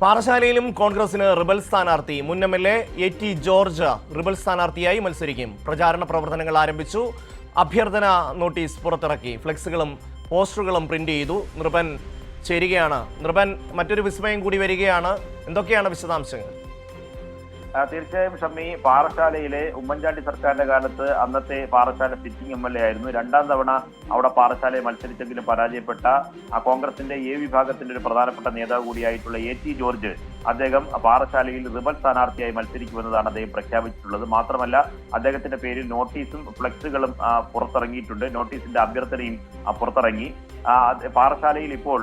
പാറശാലയിലും കോൺഗ്രസിന് റിബൽ സ്ഥാനാർത്ഥി മുൻ എം.എൽ.എ. എ.ടി. ജോർജ് റിബൽ സ്ഥാനാർത്ഥിയായി മത്സരിക്കും. പ്രചാരണ പ്രവർത്തനങ്ങൾ ആരംഭിച്ചു. അഭ്യർത്ഥന നോട്ടീസ് പുറത്തിറക്കി. ഫ്ലെക്സുകളും പോസ്റ്ററുകളും പ്രിന്റ് ചെയ്തു. നൃപൻ ചേരുകയാണ്. നൃപൻ, മറ്റൊരു വിസ്മയം കൂടി വരികയാണ്. എന്തൊക്കെയാണ് വിശദാംശങ്ങൾ? തീർച്ചയായും ഷമ്മി, പാറശാലയിലെ ഉമ്മൻചാണ്ടി സർക്കാരിന്റെ കാലത്ത് അന്നത്തെ പാറശാല സിറ്റിംഗ് എം.എൽ.എ. ആയിരുന്നു. രണ്ടാം തവണ അവിടെ പാറശാലയെ മത്സരിച്ചെങ്കിലും പരാജയപ്പെട്ട കോൺഗ്രസിന്റെ എ വിഭാഗത്തിന്റെ ഒരു പ്രധാനപ്പെട്ട നേതാവ് കൂടിയായിട്ടുള്ള എ.ടി. ജോർജ് അദ്ദേഹം പാറശാലയിൽ റിബൽ സ്ഥാനാർത്ഥിയായി മത്സരിക്കുമെന്നതാണ് അദ്ദേഹം പ്രഖ്യാപിച്ചിട്ടുള്ളത്. മാത്രമല്ല, അദ്ദേഹത്തിന്റെ പേരിൽ നോട്ടീസും ഫ്ലെക്സുകളും പുറത്തിറങ്ങിയിട്ടുണ്ട്. നോട്ടീസിന്റെ അഭ്യർത്ഥനയും പുറത്തിറങ്ങി. പാറശാലയിൽ ഇപ്പോൾ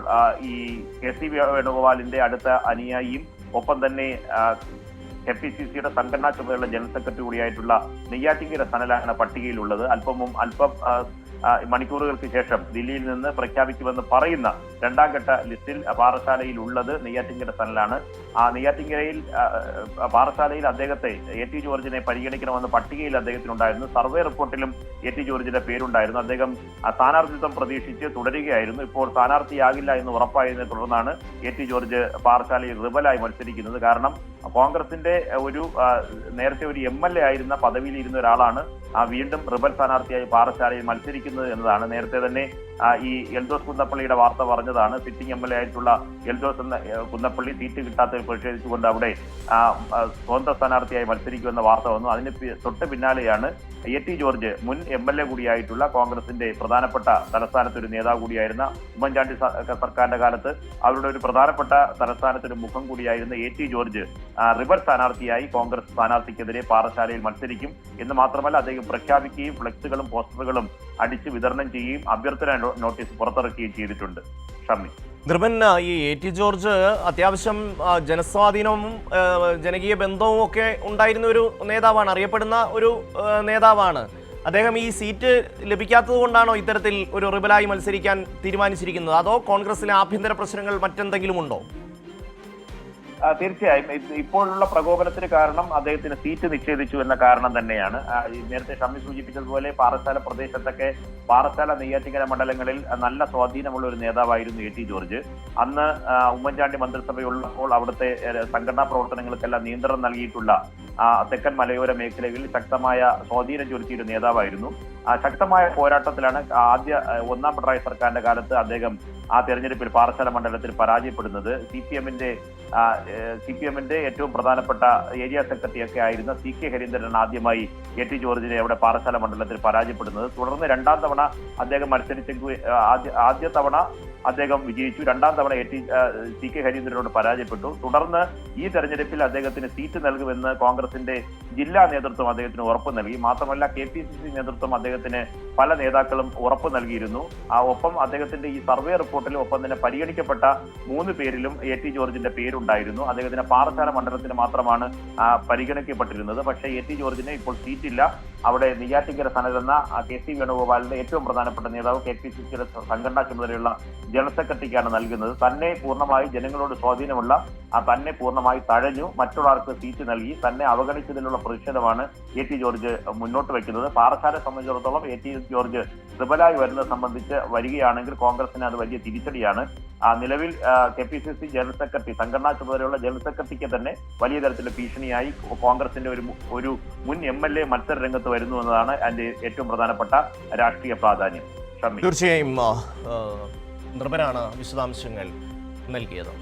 ഈ കെ.സി. വേണുഗോപാലിന്റെ അടുത്ത അനുയായിയും ഒപ്പം തന്നെ KPCCയുടെ സംഘടനാ ചുമതലയുള്ള ജനറൽ സെക്രട്ടറി കൂടിയായിട്ടുള്ള നെയ്യാറ്റിങ്കര സനലാണ് പട്ടികയിലുള്ളത്. അല്പം മണിക്കൂറുകൾക്ക് ശേഷം ദില്ലിയിൽ നിന്ന് പ്രഖ്യാപിക്കുമെന്ന് പറയുന്ന രണ്ടാം ഘട്ട ലിസ്റ്റിൽ പാറശാലയിൽ ഉള്ളത് നെയ്യാറ്റിങ്കര സനലാണ്. നെയ്യാറ്റിങ്കരയിൽ പാറശാലയിൽ അദ്ദേഹത്തെ എ.ടി. ജോർജിനെ പരിഗണിക്കണമെന്ന് പട്ടികയിൽ അദ്ദേഹത്തിനുണ്ടായിരുന്നു. സർവേ റിപ്പോർട്ടിലും എ.ടി. ജോർജിന്റെ പേരുണ്ടായിരുന്നു. അദ്ദേഹം സ്ഥാനാർത്ഥിത്വം പ്രതീക്ഷിച്ച് തുടരുകയായിരുന്നു. ഇപ്പോൾ സ്ഥാനാർത്ഥിയാകില്ല എന്ന് ഉറപ്പായതിനെ തുടർന്നാണ് എ.ടി. ജോർജ് പാറശാലയിൽ റിബലായി മത്സരിക്കുന്നത്. കാരണം കോൺഗ്രസിന്റെ നേരത്തെ ഒരു എം.എൽ.എ. ആയിരുന്ന പദവിയിലിരുന്ന ഒരാളാണ് വീണ്ടും റിബൽ സ്ഥാനാർത്ഥിയായി പാറശാലയിൽ മത്സരിക്കുന്നത് എന്നതാണ്. നേരത്തെ തന്നെ ഈ എൽദോസ് കുന്നപ്പള്ളിയുടെ വാർത്ത പറഞ്ഞതാണ്. Sitting MLA. ആയിട്ടുള്ള എൽദോസ് എന്ന കുന്നപ്പള്ളി സീറ്റ് കിട്ടാത്തതിൽ പ്രതിഷേധിച്ചുകൊണ്ട് അവിടെ സ്വന്തം സ്ഥാനാർത്ഥിയായി മത്സരിക്കുമെന്ന വാർത്ത വന്നു. അതിന് തൊട്ട് പിന്നാലെയാണ് എ.ടി. ജോർജ് മുൻ എം.എൽ.എ. കൂടിയായിട്ടുള്ള കോൺഗ്രസിന്റെ പ്രധാനപ്പെട്ട തലസ്ഥാനത്ത് ഒരു നേതാവ് കൂടിയായിരുന്ന ഉമ്മൻചാണ്ടി സർക്കാരിന്റെ കാലത്ത് അവരുടെ ഒരു പ്രധാനപ്പെട്ട തലസ്ഥാനത്തൊരു മുഖം കൂടിയായിരുന്ന എ.ടി. ജോർജ് റിബൽ സ്ഥാനാർത്ഥിയായി കോൺഗ്രസ് സ്ഥാനാർത്ഥിക്കെതിരെ പാറശാലയിൽ മത്സരിക്കും എന്ന് മാത്രമല്ല, അദ്ദേഹം പ്രഖ്യാപിക്കുകയും ഫ്ലെക്സുകളും പോസ്റ്ററുകളും അടിച്ച് വിതരണം ചെയ്യുകയും അഭ്യർത്ഥന നോട്ടീസ് പുറത്തിറക്കുകയും ചെയ്തിട്ടുണ്ട്. ഷമ്മി, നൃപൻ, ഈ എ.ടി. ജോർജ് അത്യാവശ്യം ജനസ്വാധീനവും ജനകീയ ബന്ധവും ഒക്കെ ഉണ്ടായിരുന്ന ഒരു നേതാവാണ്, അറിയപ്പെടുന്ന ഒരു നേതാവാണ്. അദ്ദേഹം ഈ സീറ്റ് ലഭിക്കാത്തത് കൊണ്ടാണോ ഇത്തരത്തിൽ ഒരു റിബലായി മത്സരിക്കാൻ തീരുമാനിച്ചിരിക്കുന്നത്? അതോ കോൺഗ്രസിലെ ആഭ്യന്തര പ്രശ്നങ്ങൾ മറ്റെന്തെങ്കിലും ഉണ്ടോ? തീർച്ചയായും ഇപ്പോഴുള്ള പ്രകോപനത്തിന് കാരണം അദ്ദേഹത്തിന് സീറ്റ് നിഷേധിച്ചു എന്ന കാരണം തന്നെയാണ്. നേരത്തെ ഷമ്മി സൂചിപ്പിച്ചതുപോലെ പാറശാല പ്രദേശത്തൊക്കെ പാറശാല നെയ്യാറ്റിങ്കര മണ്ഡലങ്ങളിൽ നല്ല സ്വാധീനമുള്ള ഒരു നേതാവായിരുന്നു എ.ടി. ജോർജ്. അന്ന് ഉമ്മൻചാണ്ടി മന്ത്രിസഭയുള്ളപ്പോൾ അവിടുത്തെ സംഘടനാ പ്രവർത്തനങ്ങൾക്കെല്ലാം നിയന്ത്രണം നൽകിയിട്ടുള്ള തെക്കൻ മലയോര മേഖലകളിൽ ശക്തമായ സ്വാധീനം ചെലുത്തിയ ഒരു നേതാവായിരുന്നു. ശക്തമായ പോരാട്ടത്തിലാണ് ഒന്നാം പിണറായി സർക്കാരിന്റെ കാലത്ത് അദ്ദേഹം ആ തെരഞ്ഞെടുപ്പിൽ പാറശാല മണ്ഡലത്തിൽ പരാജയപ്പെടുന്നത്. സി പി എമ്മിന്റെ ഏറ്റവും പ്രധാനപ്പെട്ട ഏരിയ സെക്രട്ടറി ഒക്കെ ആയിരുന്ന C.K. ഹരീന്ദ്രൻ ആദ്യമായി എ.ടി. ജോർജിനെ അവിടെ പാറശാല മണ്ഡലത്തിൽ പരാജയപ്പെടുന്നത്. തുടർന്ന് രണ്ടാം തവണ അദ്ദേഹം മത്സരിച്ചെങ്കിൽ ആദ്യ തവണ അദ്ദേഹം വിജയിച്ചു. രണ്ടാം തവണ C.K. ഹരീന്ദ്രനോട് പരാജയപ്പെട്ടു. തുടർന്ന് ഈ തെരഞ്ഞെടുപ്പിൽ അദ്ദേഹത്തിന് സീറ്റ് നൽകുമെന്ന് കോൺഗ്രസിന്റെ ജില്ലാ നേതൃത്വം അദ്ദേഹത്തിന് ഉറപ്പ് നൽകി. മാത്രമല്ല, KPCC നേതൃത്വം അദ്ദേഹത്തിന് പല നേതാക്കളും ഉറപ്പ് നൽകിയിരുന്നു. ഒപ്പം അദ്ദേഹത്തിന്റെ ഈ സർവേ റിപ്പോർട്ടിലും ഒപ്പം തന്നെ പരിഗണിക്കപ്പെട്ട 3 പേരിലും എ.ടി. ജോർജിന്റെ പേരുണ്ടായിരുന്നു. അദ്ദേഹത്തിന് പാറശാല മണ്ഡലത്തിന് മാത്രമാണ് പരിഗണിക്കപ്പെട്ടിരുന്നത്. പക്ഷേ എ.ടി. ജോർജിന് ഇപ്പോൾ സീറ്റില്ല. അവിടെ നെയ്യാറ്റിങ്കര സനലെന്ന K.C. വേണുഗോപാലിന്റെ ഏറ്റവും പ്രധാനപ്പെട്ട നേതാവ് KPCCയുടെ സംഘടനാ ചുമതലയുള്ള ജനറൽ സെക്രട്ടറിക്കാണ് നൽകുന്നത്. തന്നെ പൂർണ്ണമായി ജനങ്ങളോട് സ്വാധീനമുള്ള തന്നെ പൂർണ്ണമായി തഴഞ്ഞു മറ്റുള്ളവർക്ക് സീറ്റ് നൽകി തന്നെ അവഗണിച്ചതിലുള്ള പ്രതിഷേധമാണ് എ.ടി. ജോർജ് മുന്നോട്ട് വയ്ക്കുന്നത്. പാറശാലയെ സംബന്ധിച്ചിടത്തോളം എ.ടി. ജോർജ് റിബലായി വരുന്നത് സംബന്ധിച്ച് വരികയാണെങ്കിൽ കോൺഗ്രസിന് അത് വലിയ തിരിച്ചടിയാണ്. നിലവിൽ KPCC ജനറൽ സെക്രട്ടറി, സംഘടനാ ചുമതലയുള്ള ജനറൽ സെക്രട്ടറിക്ക് തന്നെ വലിയ തരത്തിലുള്ള ഭീഷണിയായി കോൺഗ്രസിന്റെ ഒരു മുൻ എം.എൽ.എ. മത്സര രംഗത്ത് വരുന്നു എന്നതാണ് അതിന്റെ ഏറ്റവും പ്രധാനപ്പെട്ട രാഷ്ട്രീയ പ്രാധാന്യം. തീർച്ചയായും നൃപനാണ് വിശദാംശങ്ങൾ നൽകിയത്.